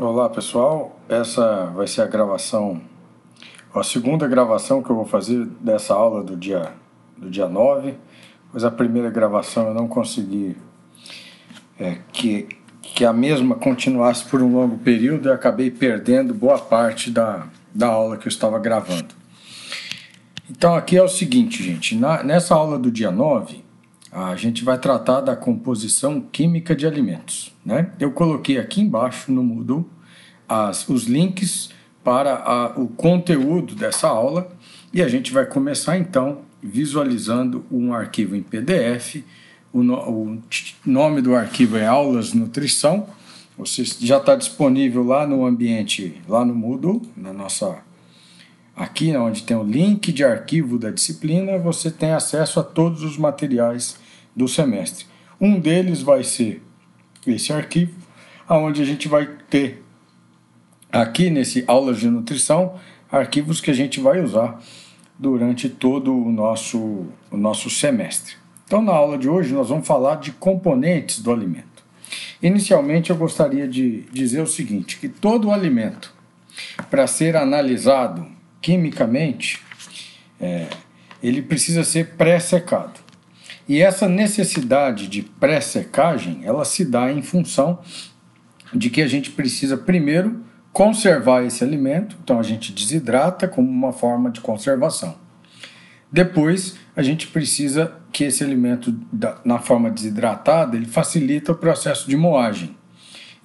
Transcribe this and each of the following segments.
Olá pessoal, essa vai ser a segunda gravação que eu vou fazer dessa aula do dia 9, pois a primeira gravação eu não consegui que a mesma continuasse por um longo período e acabei perdendo boa parte da aula que eu estava gravando. Então aqui é o seguinte, gente, nessa aula do dia 9, a gente vai tratar da composição química de alimentos, né? Eu coloquei aqui embaixo no Moodle os links para o conteúdo dessa aula e a gente vai começar então visualizando um arquivo em PDF. O nome do arquivo é Aulas Nutrição. Você já está disponível lá no ambiente, lá no Moodle, aqui onde tem o link de arquivo da disciplina, você tem acesso a todos os materiais do semestre. Um deles vai ser esse arquivo, onde a gente vai ter aqui nesse Aulas de Nutrição arquivos que a gente vai usar durante todo o nosso semestre. Então, na aula de hoje, nós vamos falar de componentes do alimento. Inicialmente, eu gostaria de dizer o seguinte, que todo alimento, para ser analisado quimicamente, ele precisa ser pré-secado. E essa necessidade de pré-secagem, ela se dá em função de que a gente precisa primeiro conservar esse alimento, então a gente desidrata como uma forma de conservação. Depois, a gente precisa que esse alimento, na forma desidratada, ele facilita o processo de moagem.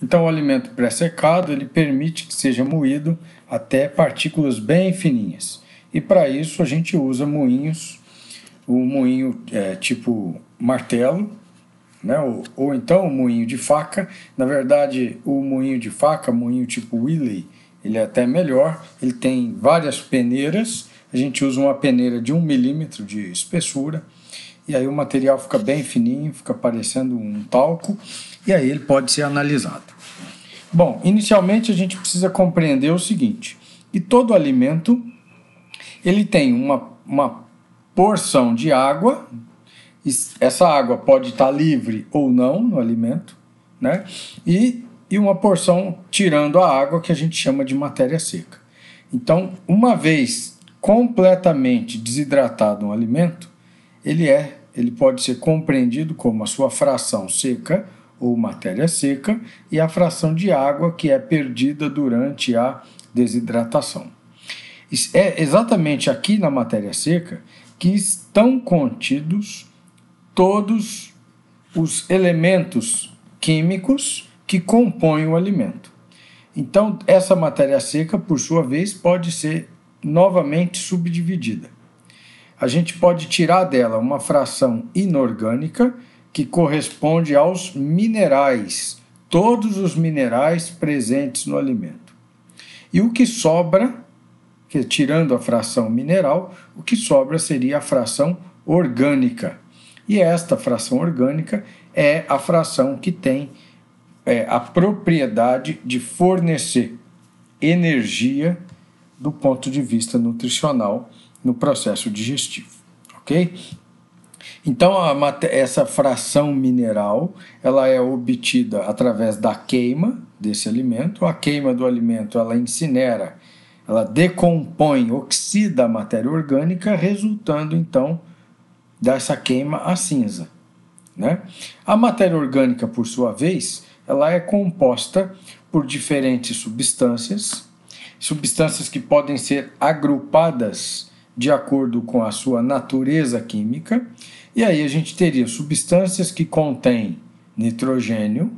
Então, o alimento pré-secado, ele permite que seja moído até partículas bem fininhas. E para isso a gente usa moinhos, o moinho tipo martelo, né? Ou então o moinho de faca. Na verdade, o moinho de faca, moinho tipo Wiley, ele é até melhor. Ele tem várias peneiras. A gente usa uma peneira de 1 milímetro de espessura. E aí o material fica bem fininho, fica parecendo um talco. E aí ele pode ser analisado. Bom, inicialmente a gente precisa compreender o seguinte, que todo alimento ele tem uma porção de água, essa água pode estar livre ou não no alimento, né? E uma porção tirando a água que a gente chama de matéria seca. Então, uma vez completamente desidratado um alimento, ele pode ser compreendido como a sua fração seca ou matéria seca e a fração de água que é perdida durante a desidratação. É exatamente aqui na matéria seca que estão contidos todos os elementos químicos que compõem o alimento. Então, essa matéria seca, por sua vez, pode ser novamente subdividida. A gente pode tirar dela uma fração inorgânica que corresponde aos minerais, todos os minerais presentes no alimento. E o que sobra, tirando a fração mineral, o que sobra seria a fração orgânica. E esta fração orgânica é a fração que tem a propriedade de fornecer energia do ponto de vista nutricional no processo digestivo, ok? Então, essa fração mineral ela é obtida através da queima desse alimento. A queima do alimento ela incinera, ela decompõe, oxida a matéria orgânica, resultando então dessa queima a cinza, né? A matéria orgânica, por sua vez, ela é composta por diferentes substâncias que podem ser agrupadas de acordo com a sua natureza química. E aí a gente teria substâncias que contêm nitrogênio,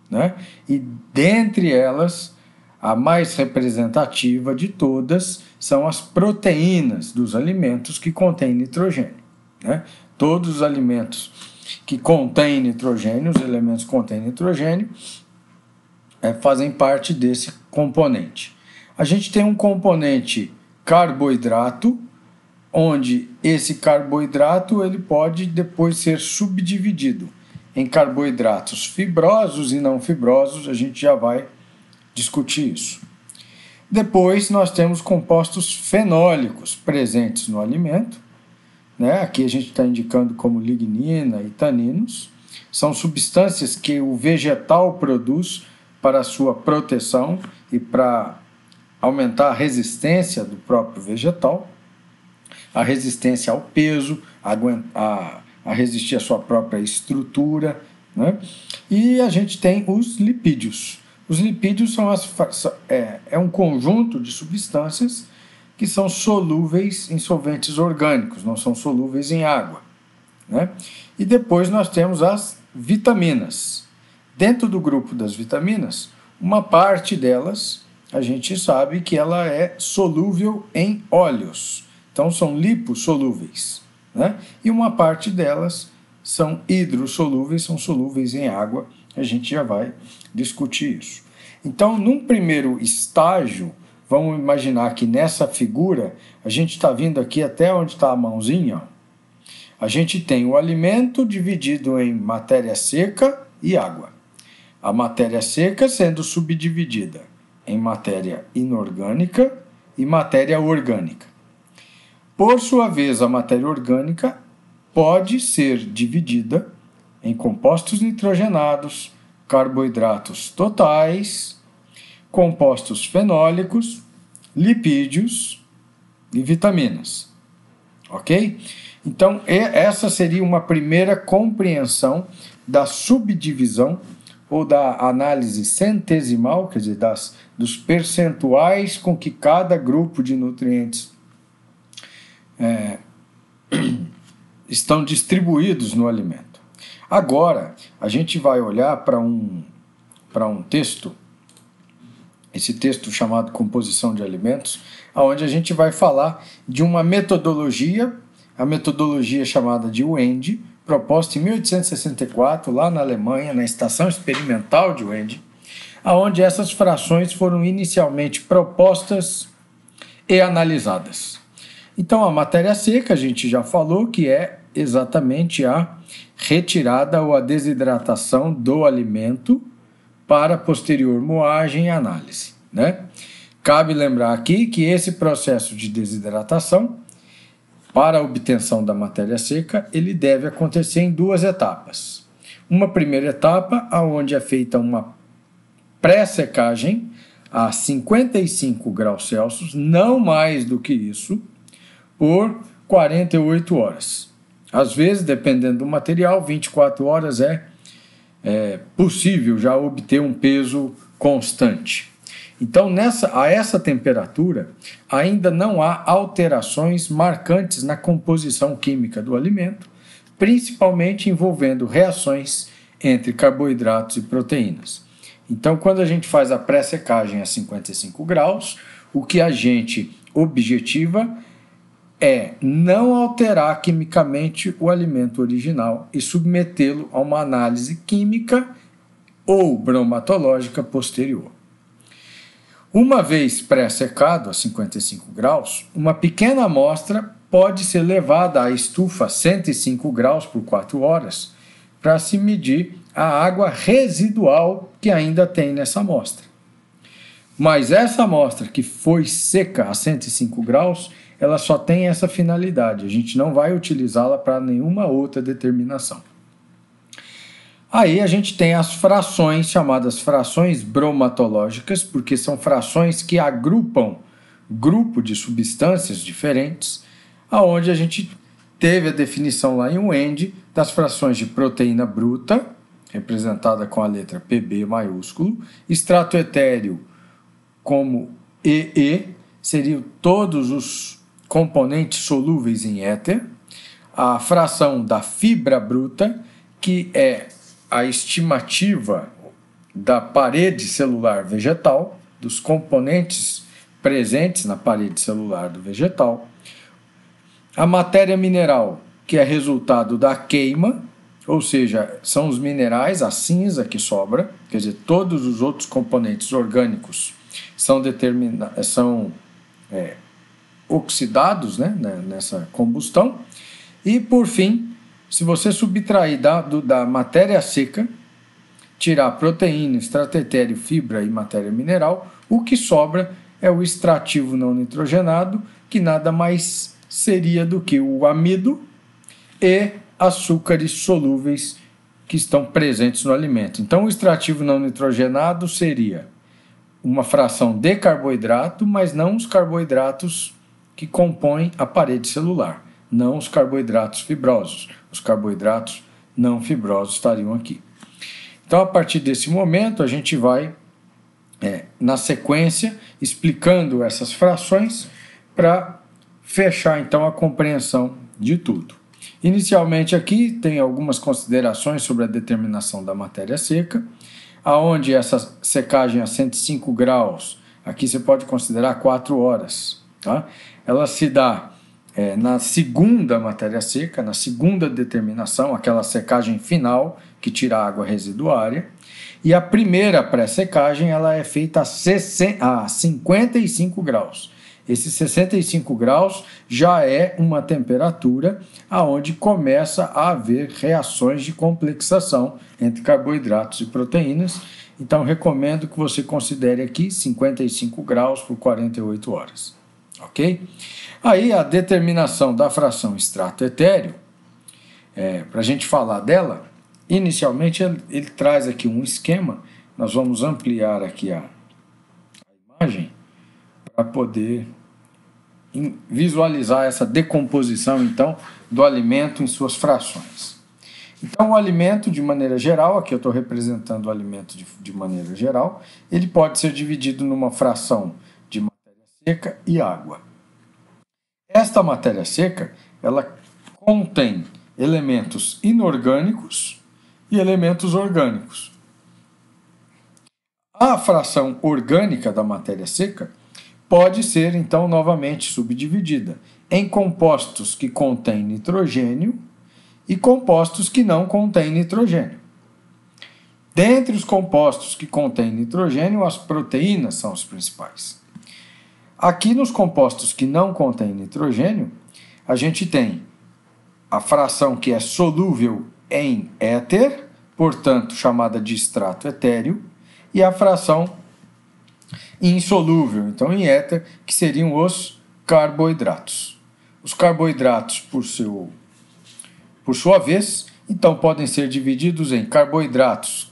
né? E dentre elas, a mais representativa de todas são as proteínas dos alimentos que contêm nitrogênio, né? Todos os alimentos que contêm nitrogênio, os elementos que contêm nitrogênio, fazem parte desse componente. A gente tem um componente carboidrato, onde esse carboidrato ele pode depois ser subdividido em carboidratos fibrosos e não fibrosos, a gente já vai discutir isso. Depois nós temos compostos fenólicos presentes no alimento, né? Aqui a gente está indicando como lignina e taninos, são substâncias que o vegetal produz para a sua proteção e para aumentar a resistência do próprio vegetal, a resistência ao peso, a resistir à sua própria estrutura, né? E a gente tem os lipídios. Os lipídios são um conjunto de substâncias que são solúveis em solventes orgânicos, não são solúveis em água, né? E depois nós temos as vitaminas. Dentro do grupo das vitaminas, uma parte delas a gente sabe que ela é solúvel em óleos, então são lipossolúveis, né? E uma parte delas são hidrossolúveis, são solúveis em água, a gente já vai discutir isso. Então, num primeiro estágio, vamos imaginar que nessa figura, a gente está vindo aqui até onde está a mãozinha, a gente tem o alimento dividido em matéria seca e água. A matéria seca sendo subdividida em matéria inorgânica e matéria orgânica. Por sua vez, a matéria orgânica pode ser dividida em compostos nitrogenados, carboidratos totais, compostos fenólicos, lipídios e vitaminas. Ok? Então, essa seria uma primeira compreensão da subdivisão ou da análise centesimal, quer dizer, dos percentuais com que cada grupo de nutrientes estão distribuídos no alimento. Agora, a gente vai olhar para um texto, esse texto chamado Composição de Alimentos, onde a gente vai falar de uma metodologia, a metodologia chamada de Wende, proposta em 1864, lá na Alemanha, na Estação Experimental de Wende, onde essas frações foram inicialmente propostas e analisadas. Então, a matéria seca, a gente já falou que é exatamente a retirada ou a desidratação do alimento para posterior moagem e análise, né? Cabe lembrar aqui que esse processo de desidratação, para a obtenção da matéria seca, ele deve acontecer em duas etapas. Uma primeira etapa, onde é feita uma pré-secagem a 55 graus Celsius, não mais do que isso, por 48 horas. Às vezes, dependendo do material, 24 horas é possível já obter um peso constante. Então, a essa temperatura, ainda não há alterações marcantes na composição química do alimento, principalmente envolvendo reações entre carboidratos e proteínas. Então, quando a gente faz a pré-secagem a 55 graus, o que a gente objetiva é não alterar quimicamente o alimento original e submetê-lo a uma análise química ou bromatológica posterior. Uma vez pré-secado a 55 graus, uma pequena amostra pode ser levada à estufa a 105 graus por 4 horas para se medir a água residual que ainda tem nessa amostra. Mas essa amostra que foi seca a 105 graus, ela só tem essa finalidade, a gente não vai utilizá-la para nenhuma outra determinação. Aí a gente tem as frações, chamadas frações bromatológicas, porque são frações que agrupam grupo de substâncias diferentes, aonde a gente teve a definição lá em Wende das frações de proteína bruta, representada com a letra PB maiúsculo, extrato etéreo como EE, seriam todos os componentes solúveis em éter, a fração da fibra bruta, que é a estimativa da parede celular vegetal, dos componentes presentes na parede celular do vegetal, a matéria mineral, que é resultado da queima, ou seja, são os minerais, a cinza que sobra, quer dizer, todos os outros componentes orgânicos são oxidados, né, nessa combustão. E, por fim, se você subtrair da matéria seca, tirar proteína, extrato etéreo, fibra e matéria mineral, o que sobra é o extrativo não nitrogenado, que nada mais seria do que o amido e açúcares solúveis que estão presentes no alimento. Então, o extrativo não nitrogenado seria uma fração de carboidrato, mas não os carboidratos que compõem a parede celular, não os carboidratos fibrosos. Os carboidratos não fibrosos estariam aqui. Então, a partir desse momento, a gente vai, na sequência, explicando essas frações para fechar, então, a compreensão de tudo. Inicialmente aqui tem algumas considerações sobre a determinação da matéria seca, aonde essa secagem a 105 graus, aqui você pode considerar 4 horas, tá? Ela se dá na segunda matéria seca, na segunda determinação, aquela secagem final que tira a água residuária, e a primeira pré-secagem ela é feita a 55 graus. Esse 65 graus já é uma temperatura aonde começa a haver reações de complexação entre carboidratos e proteínas. Então, recomendo que você considere aqui 55 graus por 48 horas. Ok? Aí, a determinação da fração extrato etéreo, para a gente falar dela, inicialmente ele traz aqui um esquema. Nós vamos ampliar aqui a imagem para poder visualizar essa decomposição, então, do alimento em suas frações. Então, o alimento, de maneira geral, aqui eu estou representando o alimento de maneira geral, ele pode ser dividido numa fração de matéria seca e água. Esta matéria seca, ela contém elementos inorgânicos e elementos orgânicos. A fração orgânica da matéria seca pode ser, então, novamente subdividida em compostos que contêm nitrogênio e compostos que não contêm nitrogênio. Dentre os compostos que contêm nitrogênio, as proteínas são os principais. Aqui nos compostos que não contêm nitrogênio, a gente tem a fração que é solúvel em éter, portanto chamada de extrato etéreo, e a fração insolúvel, então em éter, que seriam os carboidratos. Os carboidratos, por sua vez, então podem ser divididos em carboidratos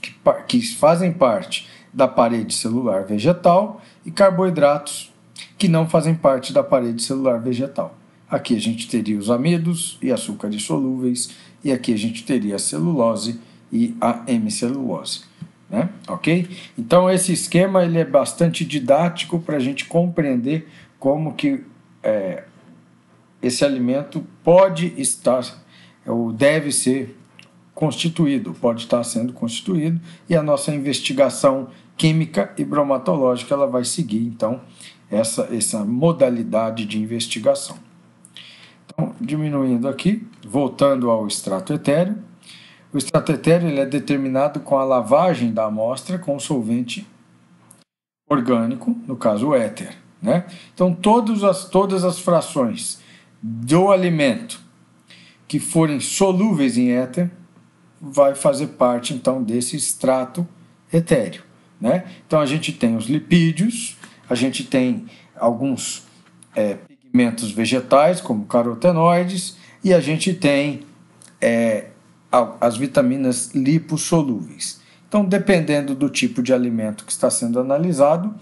que fazem parte da parede celular vegetal e carboidratos que não fazem parte da parede celular vegetal. Aqui a gente teria os amidos e açúcares solúveis, e aqui a gente teria a celulose e a hemicelulose. Ok? Então esse esquema ele é bastante didático para a gente compreender como que esse alimento pode estar ou deve ser constituído, pode estar sendo constituído, e a nossa investigação química e bromatológica ela vai seguir então essa modalidade de investigação. Então, diminuindo aqui, voltando ao extrato etéreo. O extrato etéreo ele é determinado com a lavagem da amostra com solvente orgânico, no caso o éter. Então, todas as frações do alimento que forem solúveis em éter vai fazer parte, então, desse extrato etéreo. Então, a gente tem os lipídios, a gente tem alguns pigmentos vegetais, como carotenoides, e a gente tem as vitaminas lipossolúveis. Então, dependendo do tipo de alimento que está sendo analisado,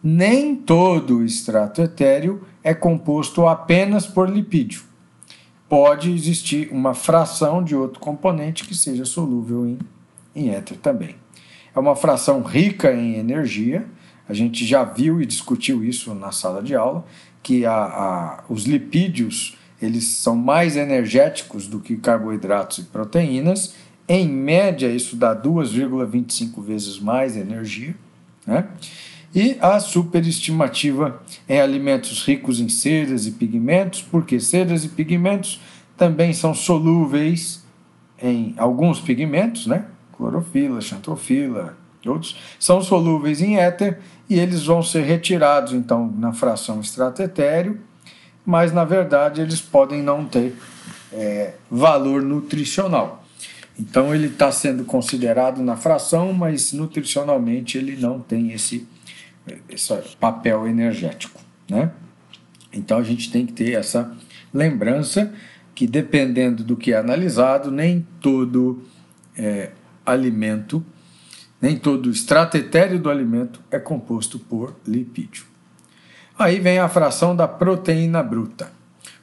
nem todo o extrato etéreo é composto apenas por lipídio. Pode existir uma fração de outro componente que seja solúvel em éter também. É uma fração rica em energia, a gente já viu e discutiu isso na sala de aula, que os lipídios eles são mais energéticos do que carboidratos e proteínas. Em média, isso dá 2,25 vezes mais energia. E a superestimativa em alimentos ricos em ceras e pigmentos, porque ceras e pigmentos também são solúveis em alguns pigmentos, clorofila, xantrofila e outros, são solúveis em éter e eles vão ser retirados, então, na fração extrato etéreo, mas, na verdade, eles podem não ter valor nutricional. Então, ele está sendo considerado na fração, mas nutricionalmente ele não tem esse papel energético. Então, a gente tem que ter essa lembrança que, dependendo do que é analisado, nem todo alimento, nem todo o extrato etéreo do alimento é composto por lipídio. Aí vem a fração da proteína bruta.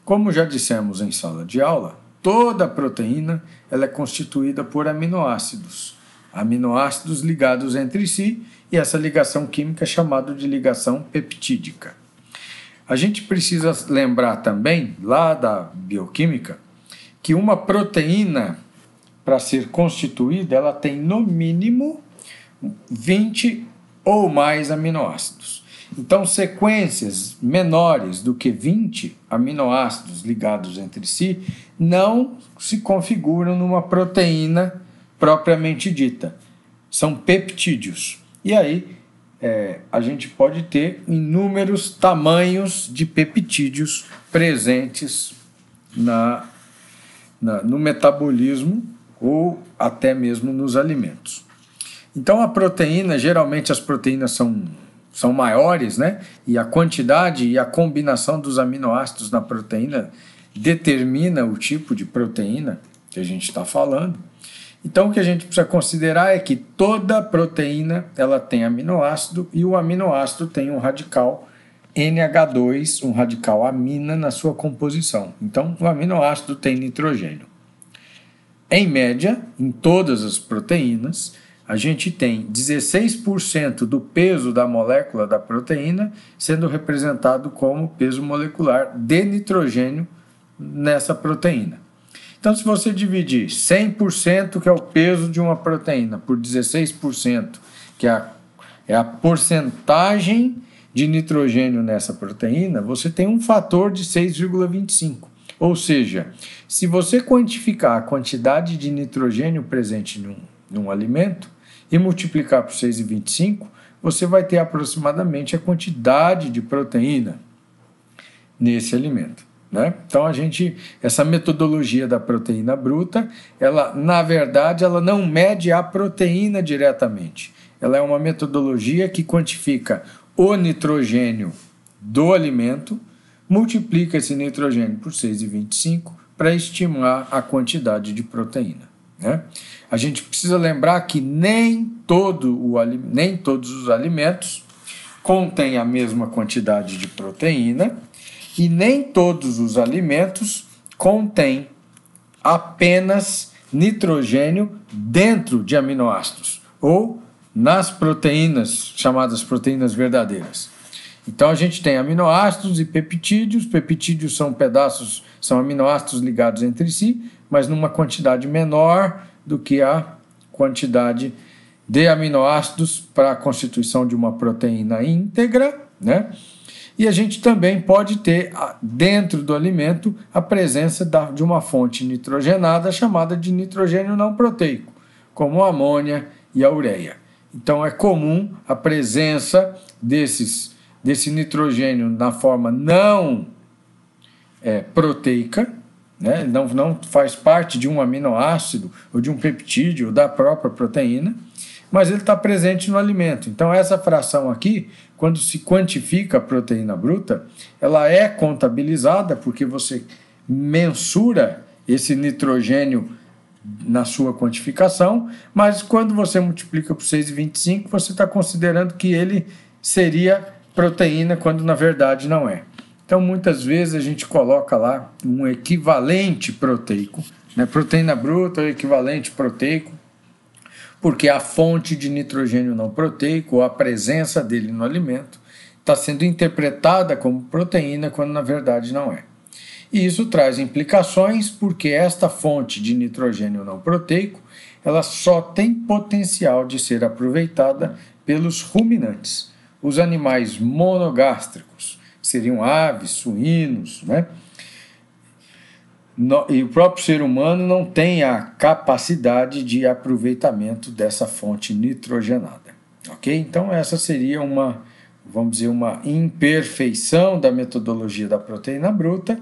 Como já dissemos em sala de aula, toda proteína ela é constituída por aminoácidos ligados entre si, e essa ligação química é chamada de ligação peptídica. A gente precisa lembrar também, lá da bioquímica, que uma proteína, para ser constituída, ela tem no mínimo 20 ou mais aminoácidos. Então, sequências menores do que 20 aminoácidos ligados entre si não se configuram numa proteína propriamente dita. São peptídeos. E aí, a gente pode ter inúmeros tamanhos de peptídeos presentes no metabolismo ou até mesmo nos alimentos. Então, a proteína, geralmente as proteínas são maiores, né? E a quantidade e a combinação dos aminoácidos na proteína determina o tipo de proteína que a gente está falando. Então, o que a gente precisa considerar é que toda proteína ela tem aminoácido, e o aminoácido tem um radical NH2, um radical amina na sua composição. Então, o aminoácido tem nitrogênio. Em média, em todas as proteínas, a gente tem 16% do peso da molécula da proteína sendo representado como peso molecular de nitrogênio nessa proteína. Então, se você dividir 100%, que é o peso de uma proteína, por 16%, que é a porcentagem de nitrogênio nessa proteína, você tem um fator de 6,25. Ou seja, se você quantificar a quantidade de nitrogênio presente num alimento e multiplicar por 6,25, você vai ter aproximadamente a quantidade de proteína nesse alimento, né? Então, essa metodologia da proteína bruta, na verdade, ela não mede a proteína diretamente. Ela é uma metodologia que quantifica o nitrogênio do alimento, multiplica esse nitrogênio por 6,25 para estimar a quantidade de proteína, né? A gente precisa lembrar que nem todos os alimentos contêm a mesma quantidade de proteína, e nem todos os alimentos contêm apenas nitrogênio dentro de aminoácidos, ou nas proteínas, chamadas proteínas verdadeiras. Então, a gente tem aminoácidos e peptídeos. Peptídeos são aminoácidos ligados entre si, mas numa quantidade menor do que a quantidade de aminoácidos para a constituição de uma proteína íntegra, né? E a gente também pode ter, dentro do alimento, a presença de uma fonte nitrogenada chamada de nitrogênio não proteico, como a amônia e a ureia. Então, é comum a presença desse nitrogênio na forma não proteica, né? Não faz parte de um aminoácido ou de um peptídeo ou da própria proteína, mas ele está presente no alimento. Então, essa fração aqui, quando se quantifica a proteína bruta, ela é contabilizada porque você mensura esse nitrogênio na sua quantificação, mas quando você multiplica por 6,25, você está considerando que ele seria proteína, quando na verdade não é. Então, muitas vezes a gente coloca lá um equivalente proteico, né? Proteína bruta é o equivalente proteico, porque a fonte de nitrogênio não proteico, ou a presença dele no alimento, está sendo interpretada como proteína, quando na verdade não é. E isso traz implicações, porque esta fonte de nitrogênio não proteico, ela só tem potencial de ser aproveitada pelos ruminantes, os animais monogástricos, que seriam aves, suínos, né? E o próprio ser humano não tem a capacidade de aproveitamento dessa fonte nitrogenada, ok? Então, essa seria uma imperfeição da metodologia da proteína bruta,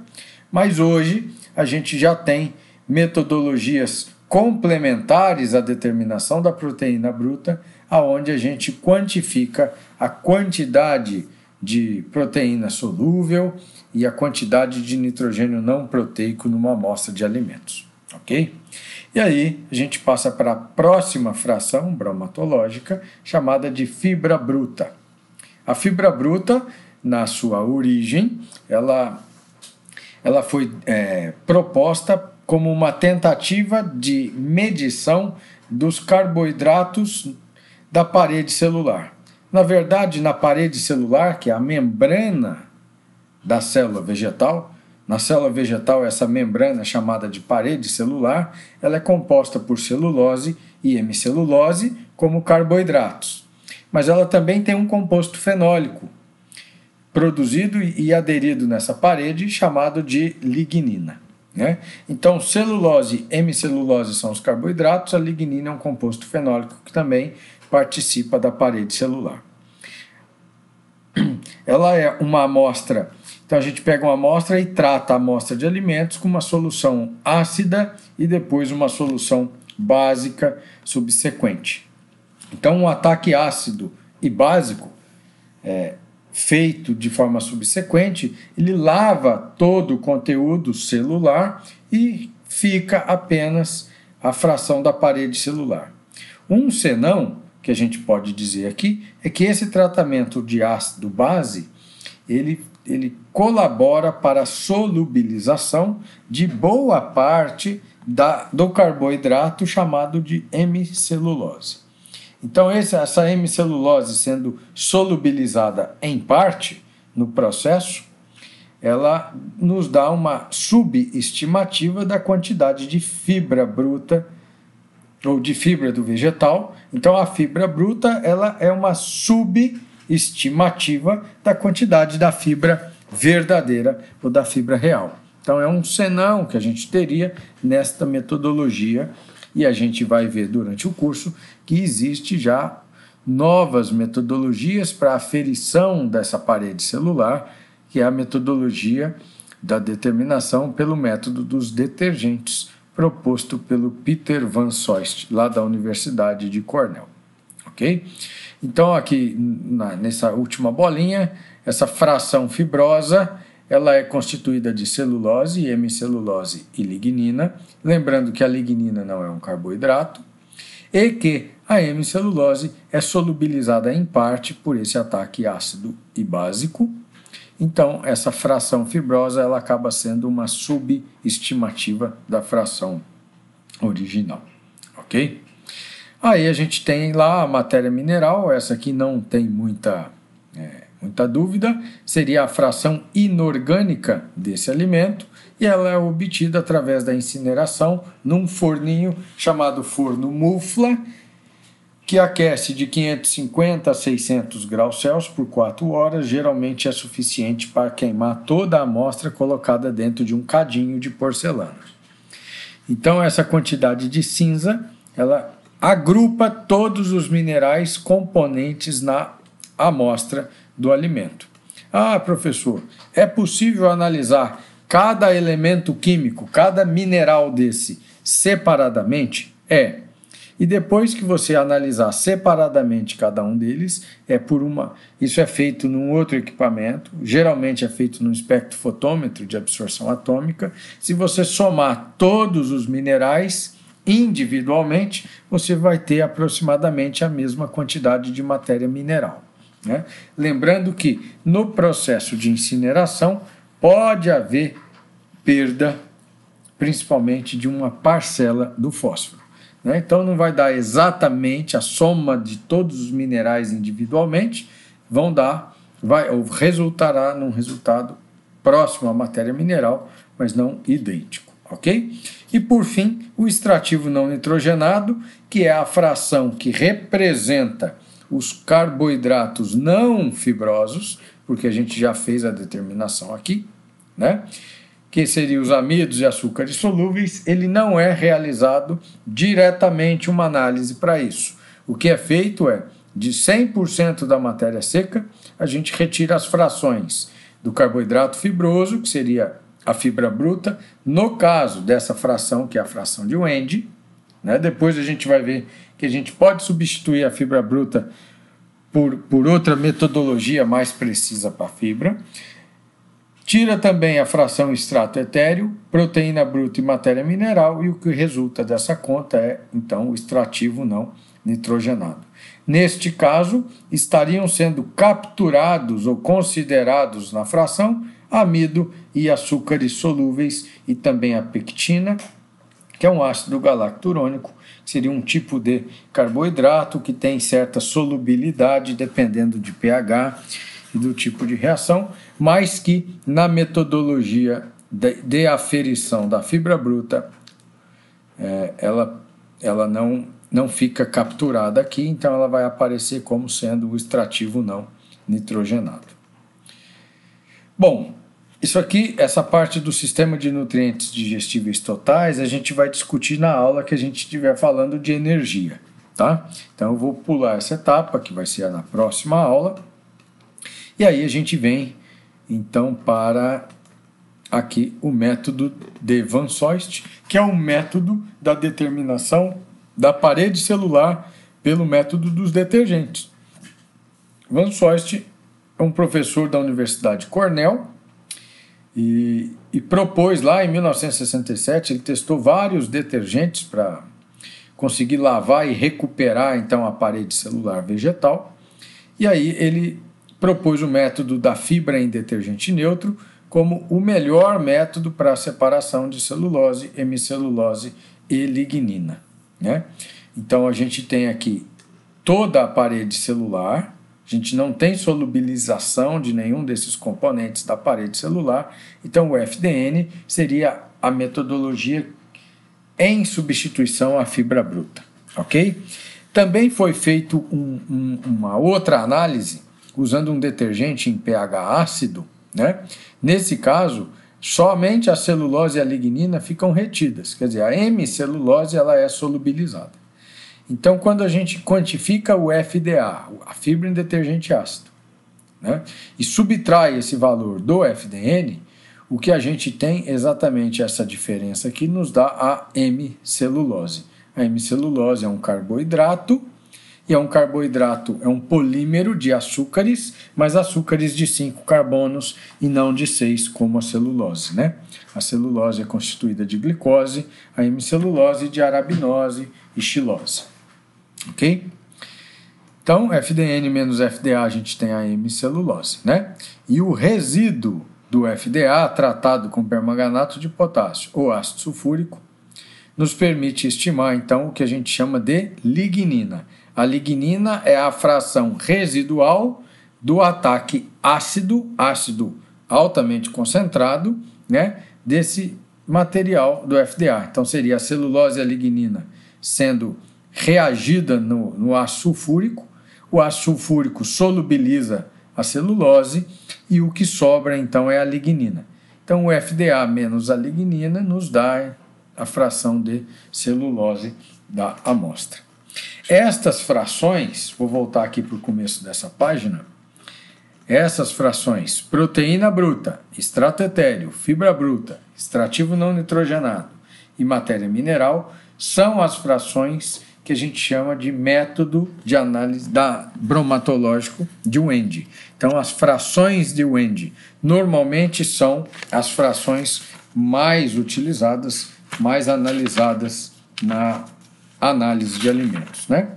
mas hoje a gente já tem metodologias complementares à determinação da proteína bruta, aonde a gente quantifica a quantidade de proteína solúvel e a quantidade de nitrogênio não proteico numa amostra de alimentos. ok? E aí a gente passa para a próxima fração bromatológica, chamada de fibra bruta. A fibra bruta, na sua origem, ela foi proposta como uma tentativa de medição dos carboidratos da parede celular. Na verdade, na parede celular, que é a membrana da célula vegetal, na célula vegetal, essa membrana chamada de parede celular, ela é composta por celulose e hemicelulose como carboidratos. Mas ela também tem um composto fenólico produzido e aderido nessa parede chamado de lignina. Né? Então, celulose e hemicelulose são os carboidratos, a lignina é um composto fenólico que também participa da parede celular. Ela é uma amostra. Então a gente pega uma amostra e trata a amostra de alimentos com uma solução ácida e depois uma solução básica subsequente. Então um ataque ácido e básico, feito de forma subsequente, ele lava todo o conteúdo celular e fica apenas a fração da parede celular. Um senão, que a gente pode dizer aqui, é que esse tratamento de ácido base, ele colabora para a solubilização de boa parte do carboidrato chamado de hemicelulose. Então, essa hemicelulose sendo solubilizada em parte no processo, ela nos dá uma subestimativa da quantidade de fibra bruta ou de fibra do vegetal. Então, a fibra bruta ela é uma subestimativa da quantidade da fibra verdadeira ou da fibra real. Então, é um senão que a gente teria nesta metodologia e a gente vai ver durante o curso que existe já novas metodologias para aferição dessa parede celular, que é a metodologia da determinação pelo método dos detergentes, proposto pelo Peter Van Soest, lá da Universidade de Cornell. Ok? Então, aqui nessa última bolinha, essa fração fibrosa, ela é constituída de celulose, hemicelulose e lignina, lembrando que a lignina não é um carboidrato, e que a hemicelulose é solubilizada em parte por esse ataque ácido e básico. Então, essa fração fibrosa ela acaba sendo uma subestimativa da fração original, ok? Aí a gente tem lá a matéria mineral, essa aqui não tem muita dúvida, seria a fração inorgânica desse alimento, e ela é obtida através da incineração num forninho chamado forno Mufla, que aquece de 550 a 600 graus Celsius por 4 horas, geralmente é suficiente para queimar toda a amostra colocada dentro de um cadinho de porcelana. Então essa quantidade de cinza, ela agrupa todos os minerais componentes na amostra do alimento. Ah, professor, é possível analisar cada elemento químico, cada mineral desse separadamente? É. E depois que você analisar separadamente cada um deles, isso é feito num outro equipamento, geralmente é feito num espectrofotômetro de absorção atômica. Se você somar todos os minerais individualmente, você vai ter aproximadamente a mesma quantidade de matéria mineral. Né? Lembrando que no processo de incineração pode haver perda, principalmente de uma parcela do fósforo. Né? Então não vai dar exatamente a soma de todos os minerais individualmente, resultará num resultado próximo à matéria mineral, mas não idêntico, ok? E por fim, o extrativo não nitrogenado, que é a fração que representa os carboidratos não fibrosos, porque a gente já fez a determinação aqui, né? Que seriam os amidos e açúcares solúveis, ele não é realizado diretamente uma análise para isso. O que é feito é, de 100% da matéria seca, a gente retira as frações do carboidrato fibroso, que seria a fibra bruta, no caso dessa fração, que é a fração de Wende, né? Depois a gente vai ver que a gente pode substituir a fibra bruta por outra metodologia mais precisa para a fibra. Tira também a fração extrato etéreo, proteína bruta e matéria mineral, e o que resulta dessa conta é, então, o extrativo não nitrogenado. Neste caso, estariam sendo capturados ou considerados na fração amido e açúcares solúveis e também a pectina, que é um ácido galacturônico, que seria um tipo de carboidrato que tem certa solubilidade dependendo de pH e do tipo de reação, mas que na metodologia de aferição da fibra bruta ela não fica capturada aqui, então ela vai aparecer como sendo o extrativo não nitrogenado. Bom, isso aqui, essa parte do sistema de nutrientes digestíveis totais, a gente vai discutir na aula que a gente estiver falando de energia, tá? Então eu vou pular essa etapa, que vai ser na próxima aula, e aí a gente vem, então, para aqui o método de Van Soest, que é o método da determinação da parede celular pelo método dos detergentes. Van Soest é um professor da Universidade Cornell e propôs lá em 1967, ele testou vários detergentes para conseguir lavar e recuperar então a parede celular vegetal, e aí ele propôs o método da fibra em detergente neutro como o melhor método para a separação de celulose, hemicelulose e lignina, né? Então a gente tem aqui toda a parede celular, a gente não tem solubilização de nenhum desses componentes da parede celular, então o FDN seria a metodologia em substituição à fibra bruta, ok? Também foi feito uma outra análise usando um detergente em pH ácido, né? Nesse caso, somente a celulose e a lignina ficam retidas, quer dizer, a hemicelulose ela é solubilizada. Então, quando a gente quantifica o FDA, a fibra em detergente ácido, né, e subtrai esse valor do FDN, o que a gente tem exatamente essa diferença aqui nos dá a hemicelulose. A hemicelulose é um carboidrato, e é um polímero de açúcares, mas açúcares de 5 carbonos e não de 6, como a celulose, né? A celulose é constituída de glicose, a hemicelulose de arabinose e xilose, ok? Então, FDN menos FDA, a gente tem a hemicelulose, né? E o resíduo do FDA, tratado com permanganato de potássio ou ácido sulfúrico, nos permite estimar, então, o que a gente chama de lignina. A lignina é a fração residual do ataque ácido altamente concentrado, né, desse material do FDA. Então seria a celulose e a lignina sendo reagida no ácido sulfúrico, o ácido sulfúrico solubiliza a celulose e o que sobra então é a lignina. Então o FDA menos a lignina nos dá a fração de celulose da amostra. Estas frações, vou voltar aqui para o começo dessa página, essas frações, proteína bruta, extrato etéreo, fibra bruta, extrativo não nitrogenado e matéria mineral, são as frações que a gente chama de método de análise bromatológico de Wende. Então, as frações de Wende normalmente são as frações mais utilizadas, mais analisadas na análise de alimentos, né?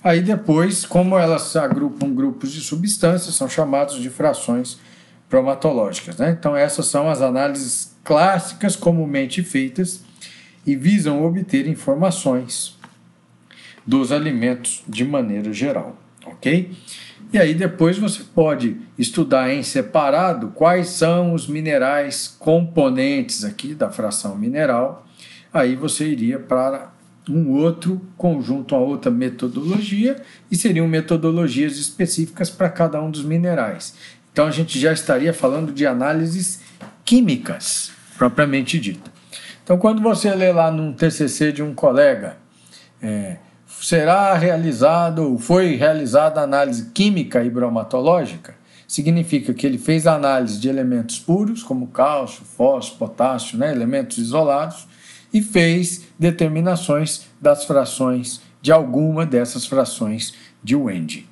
Aí depois, como elas agrupam grupos de substâncias, são chamados de frações bromatológicas, né? Então essas são as análises clássicas comumente feitas e visam obter informações dos alimentos de maneira geral, ok? E aí depois você pode estudar em separado quais são os minerais componentes aqui da fração mineral, aí você iria para um outro conjunto, uma outra metodologia, e seriam metodologias específicas para cada um dos minerais. Então a gente já estaria falando de análises químicas, propriamente dita. Então quando você lê lá num TCC de um colega, será realizado ou foi realizada análise química e bromatológica, significa que ele fez a análise de elementos puros, como cálcio, fósforo, potássio, né, elementos isolados, e fez determinações das frações de alguma dessas frações de Wende.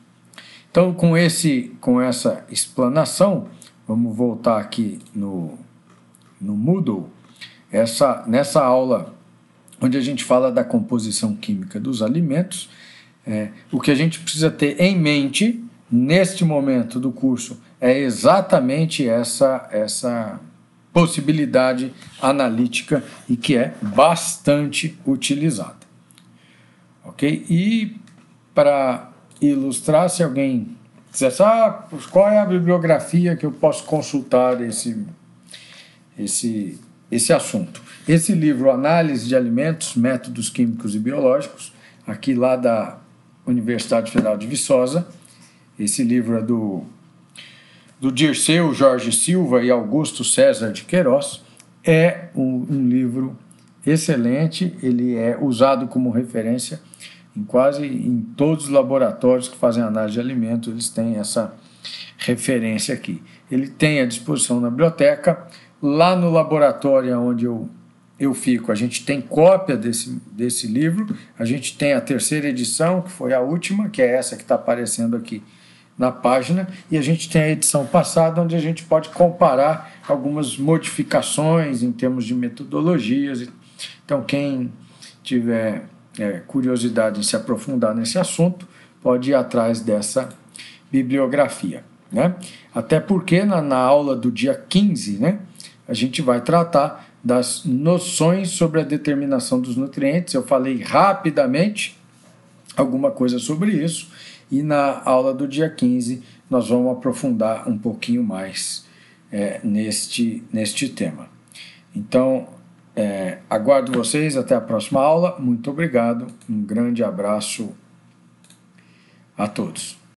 Então, com essa explanação, Vamos voltar aqui no Moodle. Nessa aula onde a gente fala da composição química dos alimentos, o que a gente precisa ter em mente neste momento do curso é exatamente essa possibilidade analítica e que é bastante utilizada. Ok? E para ilustrar, se alguém quiser saber qual é a bibliografia que eu posso consultar esse assunto. Esse livro, Análise de Alimentos, Métodos Químicos e Biológicos, aqui lá da Universidade Federal de Viçosa. Esse livro é do Dirceu Jorge Silva e Augusto César de Queiroz. É um livro excelente, ele é usado como referência em todos os laboratórios que fazem análise de alimentos, eles têm essa referência aqui. Ele tem à disposição na biblioteca. Lá no laboratório onde eu fico, a gente tem cópia desse livro, a gente tem a terceira edição, que foi a última, que é essa que está aparecendo aqui na página, e a gente tem a edição passada, onde a gente pode comparar algumas modificações em termos de metodologias. Então, quem tiver curiosidade em se aprofundar nesse assunto, pode ir atrás dessa bibliografia, né? Até porque na aula do dia 15, né, a gente vai tratar das noções sobre a determinação dos nutrientes. Eu falei rapidamente alguma coisa sobre isso, e na aula do dia 15 nós vamos aprofundar um pouquinho mais neste tema. Então, aguardo vocês até a próxima aula. Muito obrigado, um grande abraço a todos.